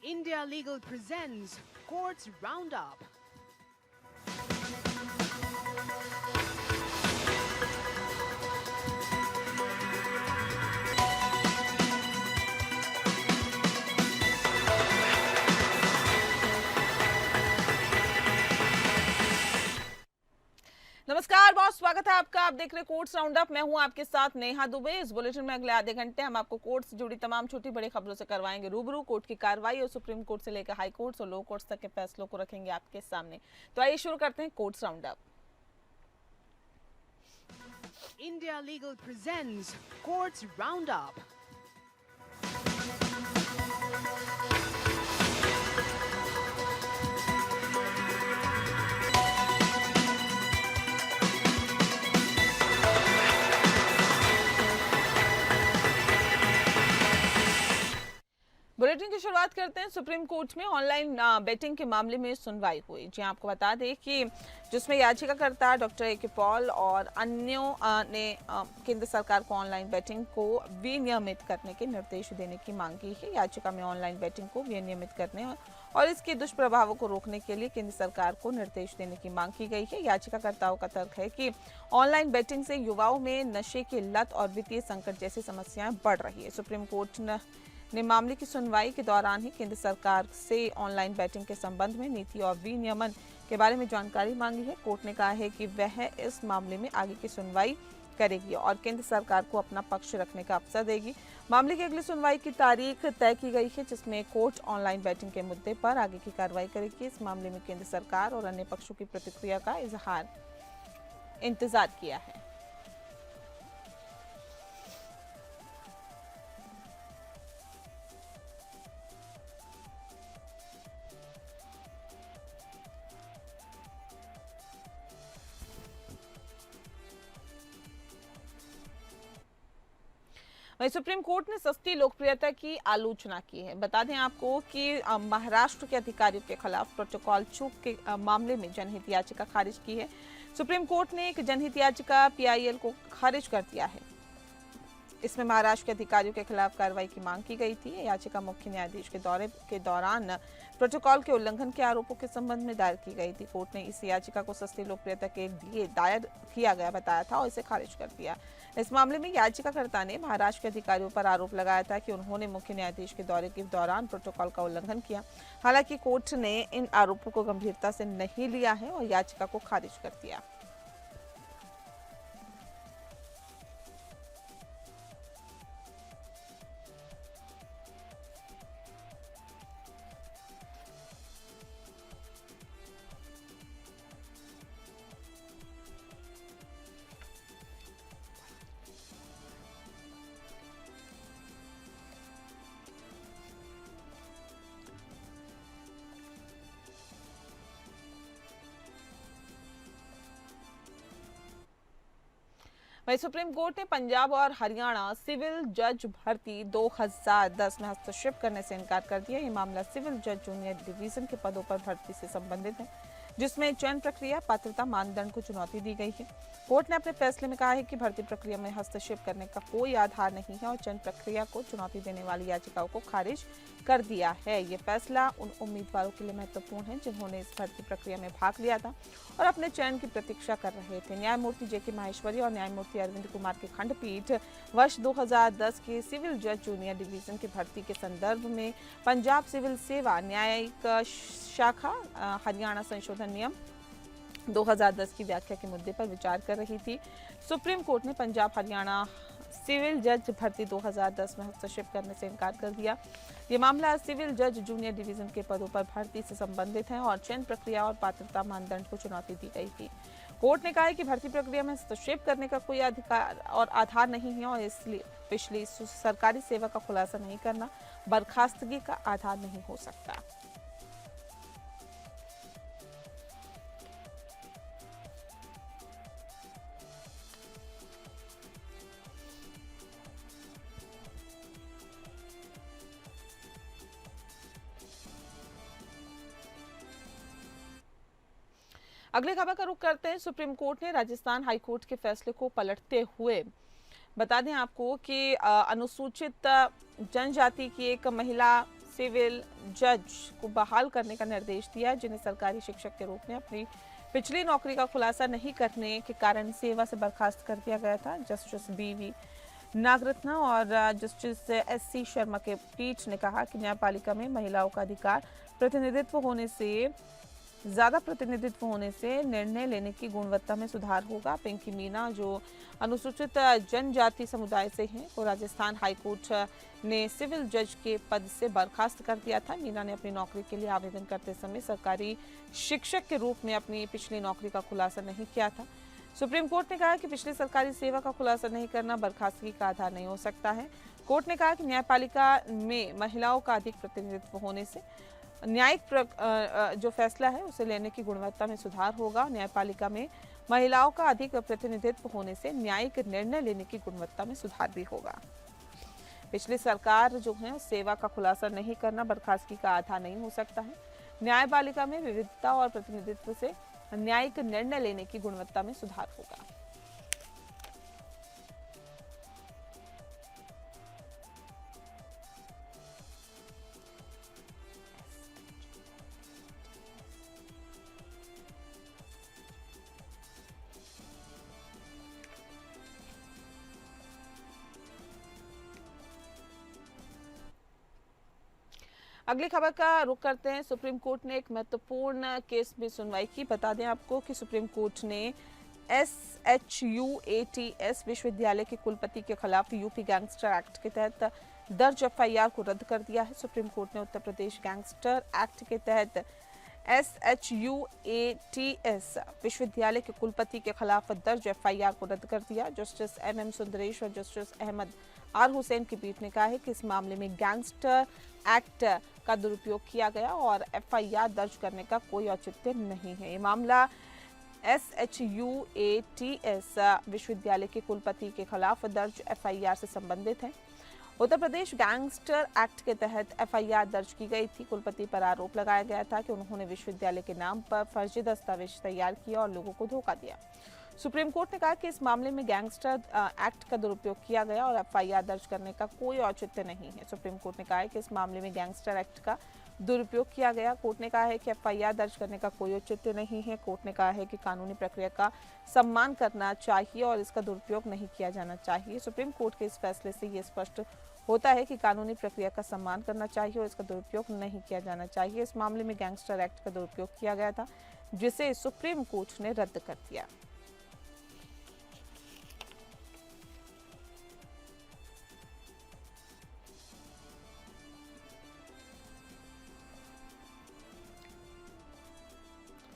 India Legal presents Courts Roundup. नमस्कार बहुत स्वागत है आपका। आप देख रहे कोर्ट्स राउंडअप। मैं हूं आपके साथ नेहा दुबे। इस बुलेटिन में अगले आधे घंटे हम आपको कोर्ट से जुड़ी तमाम छोटी बड़ी खबरों से करवाएंगे रूबरू। कोर्ट की कार्रवाई और सुप्रीम कोर्ट से लेकर हाई कोर्ट्स और लो कोर्ट्स तक के फैसलों को रखेंगे आपके सामने। तो आइए शुरू करते हैं courts roundup. India Legal presents Courts Roundup. Bulletin की शुरुआत करते हैं। सुप्रीम कोर्ट में ऑनलाइन बेटिंग के मामले में सुनवाई हुई। जी आपको बता दें कि जिसमें याचिकाकर्ता डॉक्टर ए के पॉल और अन्यों ने केंद्र सरकार को ऑनलाइन बेटिंग को विनियमित करने के निर्देश देने की मांग की है। याचिका में ऑनलाइन बेटिंग को विनियमित करने और इसके दुष्प्रभावों को रोकने के लिए केंद्र सरकार को निर्देश देने की मांग की गई है। याचिकाकर्ताओं का तर्क है कि ऑनलाइन बेटिंग से युवाओं में नशे की लत और वित्तीय संकट जैसी समस्याएं बढ़ रही है। सुप्रीम कोर्ट ने मामले की सुनवाई के दौरान ही केंद्र सरकार से ऑनलाइन बैटिंग के संबंध में नीति और विनियमन के बारे में जानकारी मांगी है। कोर्ट ने कहा है कि वह इस मामले में आगे की सुनवाई करेगी और केंद्र सरकार को अपना पक्ष रखने का अवसर देगी। मामले की अगली सुनवाई की तारीख तय की गई है, जिसमें कोर्ट ऑनलाइन बैटिंग के मुद्दे पर आगे की कार्रवाई करेगी। इस मामले में केंद्र सरकार और अन्य पक्षों की प्रतिक्रिया का इंतजार किया है। वहीं सुप्रीम कोर्ट ने सस्ती लोकप्रियता की आलोचना की है। बता दें आपको कि महाराष्ट्र के अधिकारियों के खिलाफ प्रोटोकॉल चूक के मामले में जनहित याचिका खारिज की है। सुप्रीम कोर्ट ने एक जनहित याचिका पीआईएल को खारिज कर दिया है। इसमें महाराष्ट्र के अधिकारियों के खिलाफ कार्रवाई की मांग की गई थी। याचिका मुख्य न्यायाधीश के दौरे के दौरान प्रोटोकॉल के उल्लंघन के आरोपों के संबंध में दायर की गई थी। कोर्ट ने इस याचिका को सस्ती लोकप्रियता के लिए दायर किया गया बताया था और इसे खारिज कर दिया। इस मामले में याचिकाकर्ता ने महाराष्ट्र के अधिकारियों पर आरोप लगाया था कि उन्होंने मुख्य न्यायाधीश के दौरे के दौरान प्रोटोकॉल का उल्लंघन किया। हालांकि कोर्ट ने इन आरोपों को गंभीरता से नहीं लिया है और याचिका को खारिज कर दिया। वहीं सुप्रीम कोर्ट ने पंजाब और हरियाणा सिविल जज भर्ती 2010 में हस्तक्षेप करने से इनकार कर दिया। ये मामला सिविल जज जूनियर डिवीजन के पदों पर भर्ती से संबंधित है, जिसमें चयन प्रक्रिया पात्रता मानदंड को चुनौती दी गई है। कोर्ट ने अपने फैसले में कहा है कि भर्ती प्रक्रिया में हस्तक्षेप करने का कोई आधार नहीं है और चयन प्रक्रिया को चुनौती देने वाली याचिकाओं को खारिज कर दिया है। ये फैसला उन उम्मीदवारों के लिए महत्वपूर्ण है जिन्होंने इस भर्ती प्रक्रिया में भाग लिया था और अपने चयन की प्रतीक्षा कर रहे थे। न्यायमूर्ति जेके माहेश्वरी और न्यायमूर्ति अरविंद कुमार की खंडपीठ वर्ष 2010 के सिविल जज जूनियर डिवीजन की भर्ती के संदर्भ में पंजाब सिविल सेवा न्यायिक शाखा हरियाणा संशोधन नियम 2010 की व्याख्या के मुद्दे पर विचार कर रही थी। सुप्रीम कोर्ट ने पंजाब हरियाणा सिविल जज भर्ती 2010 में हस्तक्षेप करने से इनकार कर दिया। ये मामला सिविल जज जूनियर डिवीजन के पदों पर भर्ती से संबंधित है और चयन प्रक्रिया और पात्रता मानदंड को चुनौती दी गई थी। कोर्ट ने कहा है कि भर्ती प्रक्रिया में हस्तक्षेप करने का कोई अधिकार और आधार नहीं है और इसलिए पिछली सरकारी सेवा का खुलासा नहीं करना बर्खास्तगी का आधार नहीं हो सकता। अगली खबर का रुख करते हैं। सुप्रीम कोर्ट ने राजस्थान हाईकोर्ट के फैसले को पलटते हुए बता दें आपको कि अनुसूचित जनजाति की एक महिला सिविल जज को बहाल करने का निर्देश दिया, जिन्हें सरकारी शिक्षक के रूप में अपनी पिछली नौकरी का खुलासा नहीं करने के कारण सेवा से बर्खास्त कर दिया गया था। जस्टिस बीवी नागरत्ना और जस्टिस एससी शर्मा के पीठ ने कहा कि न्यायपालिका में महिलाओं का अधिकार ज्यादा प्रतिनिधित्व होने से निर्णय लेने की गुणवत्ता में सुधार होगा। पिंकी मीना, जो अनुसूचित जनजाति समुदाय से हैं, को राजस्थान हाईकोर्ट ने सिविल जज के पद से बर्खास्त कर दिया था। मीना ने अपनी नौकरी के लिए आवेदन करते समय सरकारी शिक्षक के रूप में अपनी पिछली नौकरी का खुलासा नहीं किया था। सुप्रीम कोर्ट ने कहा कि पिछली सरकारी सेवा का खुलासा नहीं करना बर्खास्तगी का आधार नहीं हो सकता है। कोर्ट ने कहा कि न्यायपालिका में महिलाओं का अधिक प्रतिनिधित्व होने से न्यायिक जो फैसला है उसे लेने की गुणवत्ता में सुधार होगा। न्यायपालिका में महिलाओं का अधिक प्रतिनिधित्व होने से न्यायिक निर्णय लेने की गुणवत्ता में सुधार भी होगा। पिछली सरकार जो है सेवा का खुलासा नहीं करना बर्खास्तगी का आधार नहीं हो सकता है। न्यायपालिका में विविधता और प्रतिनिधित्व से न्यायिक निर्णय लेने की गुणवत्ता में सुधार होगा। अगली खबर का रुख करते हैं। सुप्रीम कोर्ट ने एक महत्वपूर्ण केस में सुनवाई की। बता दें आपको कि सुप्रीम कोर्ट ने SHUATS विश्वविद्यालय के कुलपति के खिलाफ यूपी गैंगस्टर एक्ट के तहत दर्ज FIR को रद्द कर दिया है। सुप्रीम कोर्ट ने उत्तर प्रदेश गैंगस्टर एक्ट के तहत SHUATS विश्वविद्यालय के कुलपति के खिलाफ दर्ज FIR को रद्द कर दिया। जस्टिस MM सुंदरेश और जस्टिस अहमद R हुसैन की पीठ ने कहा है कि इस मामले में गैंगस्टर एक्ट का दुरुपयोग किया गया और FIR दर्ज करने का कोई औचित्य नहीं है। ये मामला SHUATS विश्वविद्यालय के कुलपति के खिलाफ दर्ज FIR से संबंधित है। उत्तर प्रदेश गैंगस्टर एक्ट के तहत FIR दर्ज की गई थी। कुलपति पर आरोप लगाया गया था कि उन्होंने विश्वविद्यालय के नाम पर फर्जी दस्तावेज तैयार किया और लोगों को धोखा दिया। सुप्रीम कोर्ट ने कहा कि इस मामले में गैंगस्टर एक्ट का दुरुपयोग किया गया और FIR दर्ज करने का कोई औचित्य नहीं है। सुप्रीम कोर्ट ने कहा है कि इस मामले में गैंगस्टर एक्ट का दुरुपयोग किया गया। कोर्ट ने कहा है कि FIR दर्ज करने का कोई औचित्य नहीं है। कोर्ट ने कहा है कि कानूनी प्रक्रिया का सम्मान करना चाहिए और इसका दुरुपयोग नहीं किया जाना चाहिए। सुप्रीम कोर्ट के इस फैसले से ये स्पष्ट होता है कि कानूनी प्रक्रिया का सम्मान करना चाहिए और इसका दुरुपयोग नहीं किया जाना चाहिए। इस मामले में गैंगस्टर एक्ट का दुरुपयोग किया गया था, जिसे सुप्रीम कोर्ट ने रद्द कर दिया।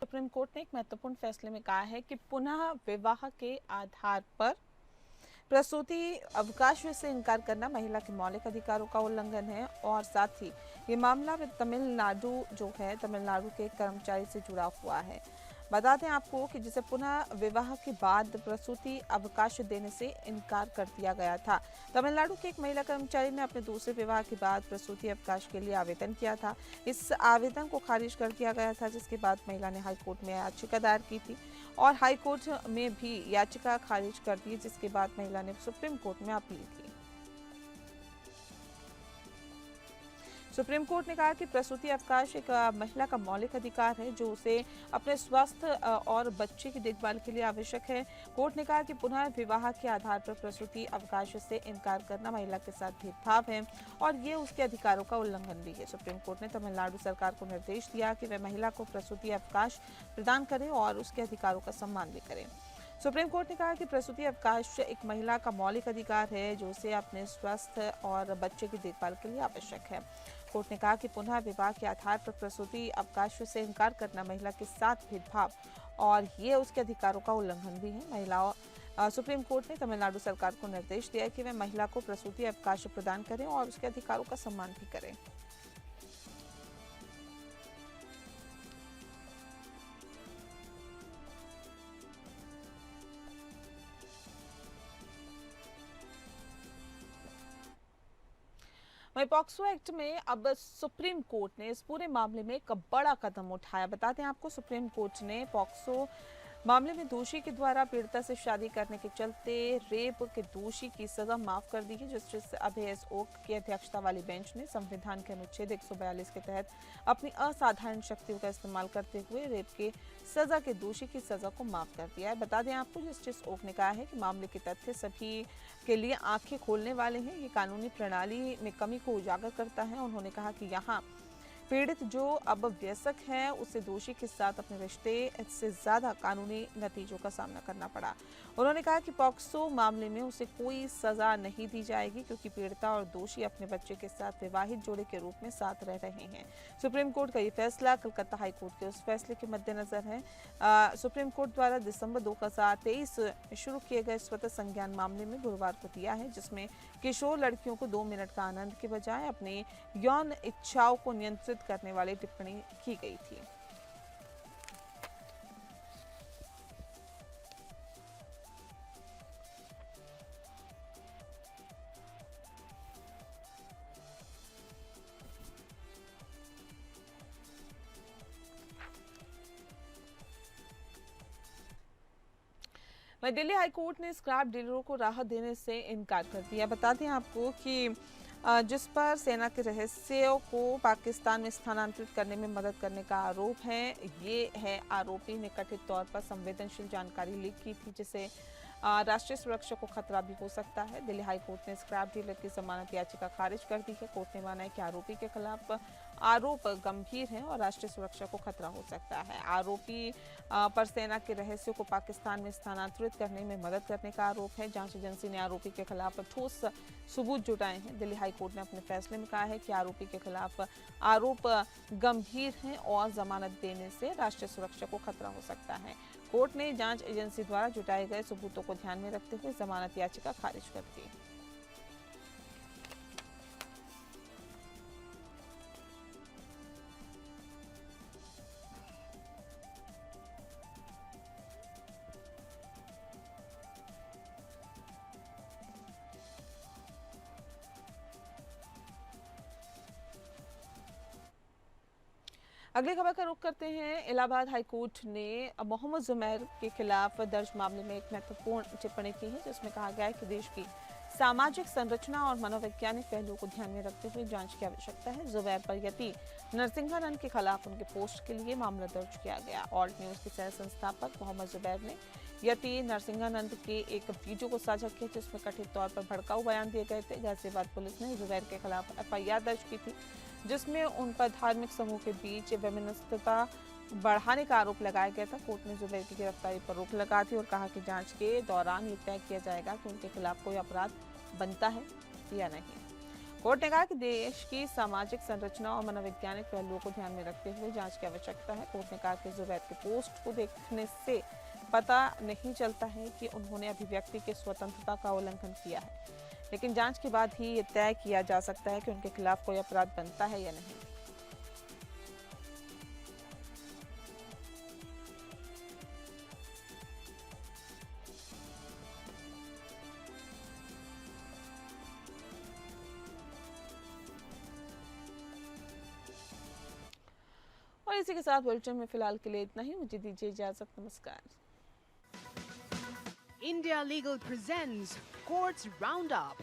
सुप्रीम कोर्ट ने एक महत्वपूर्ण फैसले में कहा है कि पुनः विवाह के आधार पर प्रसूति अवकाश से इनकार करना महिला के मौलिक अधिकारों का उल्लंघन है और साथ ही ये मामला तमिलनाडु के कर्मचारी से जुड़ा हुआ है। बता दें आपको कि जिसे पुनः विवाह के बाद प्रसूति अवकाश देने से इनकार कर दिया गया था। तमिलनाडु की एक महिला कर्मचारी ने अपने दूसरे विवाह के बाद प्रसूति अवकाश के लिए आवेदन किया था। इस आवेदन को खारिज कर दिया गया था, जिसके बाद महिला ने हाईकोर्ट में याचिका दायर की थी और हाईकोर्ट में भी याचिका खारिज कर दी, जिसके बाद महिला ने सुप्रीम कोर्ट में अपील की। सुप्रीम कोर्ट ने कहा कि प्रसूति अवकाश एक महिला का मौलिक अधिकार है, जो उसे अपने स्वास्थ्य और बच्चे की देखभाल के लिए आवश्यक है। कोर्ट ने कहा कि पुनः विवाह के आधार पर प्रसूति अवकाश से इनकार करना महिला के साथ भेदभाव है और ये उसके अधिकारों का उल्लंघन भी है। सुप्रीम कोर्ट ने तमिलनाडु सरकार को निर्देश दिया कि वह महिला को प्रसूति अवकाश प्रदान करे और उसके अधिकारों का सम्मान भी करे। सुप्रीम कोर्ट ने कहा कि प्रसूति अवकाश एक महिला का मौलिक अधिकार है, जो उसे अपने स्वास्थ्य और बच्चे की देखभाल के लिए आवश्यक है। कोर्ट ने कहा कि पुनः विवाह के आधार पर प्रसूति अवकाश से इनकार करना महिला के साथ भेदभाव और ये उसके अधिकारों का उल्लंघन भी है। सुप्रीम कोर्ट ने तमिलनाडु सरकार को निर्देश दिया कि वह महिला को प्रसूति अवकाश प्रदान करें और उसके अधिकारों का सम्मान भी करें। वहीं पॉक्सो एक्ट में अब सुप्रीम कोर्ट ने इस पूरे मामले में एक बड़ा कदम उठाया। बता दें आपको, सुप्रीम कोर्ट ने पॉक्सो मामले में दोषी के द्वारा पीड़िता से शादी करने के चलते रेप के दोषी की सजा माफ कर दी है। जस्टिस अभय एस ओक की अध्यक्षता वाली बेंच ने संविधान के अनुच्छेद 142 के तहत अपनी असाधारण शक्तियों का इस्तेमाल करते हुए रेप के सजा के दोषी की सजा को माफ कर दिया है। बता दें आपको, जस्टिस ओक ने कहा है कि मामले के तथ्य सभी के लिए आंखें खोलने वाले हैं। ये कानूनी प्रणाली में कमी को उजागर करता है। उन्होंने कहा कि यहाँ पीड़ित जो अब वयस्क है उसे दोषी के साथ अपने रिश्ते से ज्यादा कानूनी नतीजों का सामना करना पड़ा। उन्होंने कहा कि पॉक्सो मामले में उसे कोई सजा नहीं दी जाएगी क्योंकि पीड़िता और दोषी अपने बच्चे के साथ विवाहित जोड़े के रूप में साथ रह रहे हैं। सुप्रीम कोर्ट का ये फैसला कलकत्ता हाई कोर्ट के उस फैसले के मद्देनजर है। सुप्रीम कोर्ट द्वारा दिसंबर 2023 शुरू किए गए स्वतः संज्ञान मामले में गुरुवार को दिया है, जिसमें किशोर लड़कियों को 2 मिनट का आनंद के बजाय अपने यौन इच्छाओं को नियंत्रित करने वाली टिप्पणी की गई थी। वहीं दिल्ली हाईकोर्ट ने स्क्रैप डीलरों को राहत देने से इनकार कर दिया। बता दें आपको कि जिस पर सेना के रहस्यों को पाकिस्तान में स्थानांतरित करने में मदद करने का आरोप है, ये है आरोपी ने कथित तौर पर संवेदनशील जानकारी लीक की थी जिससे राष्ट्रीय सुरक्षा को खतरा भी हो सकता है। दिल्ली हाई कोर्ट ने स्क्रैप डीलर की जमानत याचिका खारिज कर दी है। कोर्ट ने माना है कि आरोपी के खिलाफ आरोप गंभीर है और राष्ट्रीय सुरक्षा को खतरा हो सकता है। आरोपी पर सेना के रहस्यों को पाकिस्तान में स्थानांतरित करने में मदद करने का आरोप है। जांच एजेंसी ने आरोपी के खिलाफ ठोस सबूत जुटाए हैं। दिल्ली हाई कोर्ट ने अपने फैसले में कहा है कि आरोपी के खिलाफ आरोप गंभीर हैं और जमानत देने से राष्ट्रीय सुरक्षा को खतरा हो सकता है। कोर्ट ने जांच एजेंसी द्वारा जुटाए गए सबूतों को ध्यान में रखते हुए जमानत याचिका खारिज कर दी। अगली खबर का रुख करते हैं। इलाहाबाद हाईकोर्ट ने मोहम्मद जुमैर के खिलाफ दर्ज मामले में एक महत्वपूर्ण टिप्पणी की है जिसमें कहा गया है कि देश की सामाजिक संरचना और मनोवैज्ञानिक पहलुओं को ध्यान में रखते हुए जांच की आवश्यकता है। जुबैर पर यति नरसिंहानंद के खिलाफ उनके पोस्ट के लिए मामला दर्ज किया गया। ऑल्ट न्यूज के सह संस्थापक मोहम्मद जुबैर ने यति नरसिंहानंद के एक वीडियो को साझा किया जिसमें कथित तौर पर भड़काऊ बयान दिए गए थे। गाजियाबाद पुलिस ने जुबैर के खिलाफ FIR दर्ज की थी जिसमें उन पर धार्मिक समूह के बीच वैमनस्यता बढ़ाने का आरोप लगाया गया था। कोर्ट ने जुबैर की गिरफ्तारी पर रोक लगा दी और कहा कि जांच के दौरान ये तय किया जाएगा कि उनके खिलाफ कोई अपराध बनता है या नहीं। कोर्ट ने कहा कि देश की सामाजिक संरचना और मनोवैज्ञानिक पहलुओं को ध्यान में रखते हुए जांच की आवश्यकता है। कोर्ट ने कहा कि जुबैर के पोस्ट को देखने से पता नहीं चलता है कि उन्होंने अभिव्यक्ति की स्वतंत्रता का उल्लंघन किया है, लेकिन जांच के बाद ही ये तय किया जा सकता है कि उनके खिलाफ कोई अपराध बनता है या नहीं। और इसी के साथ बुलेटिन में फिलहाल के लिए इतना ही। मुझे दीजिए इजाजत। नमस्कार। India Legal presents Courts Roundup.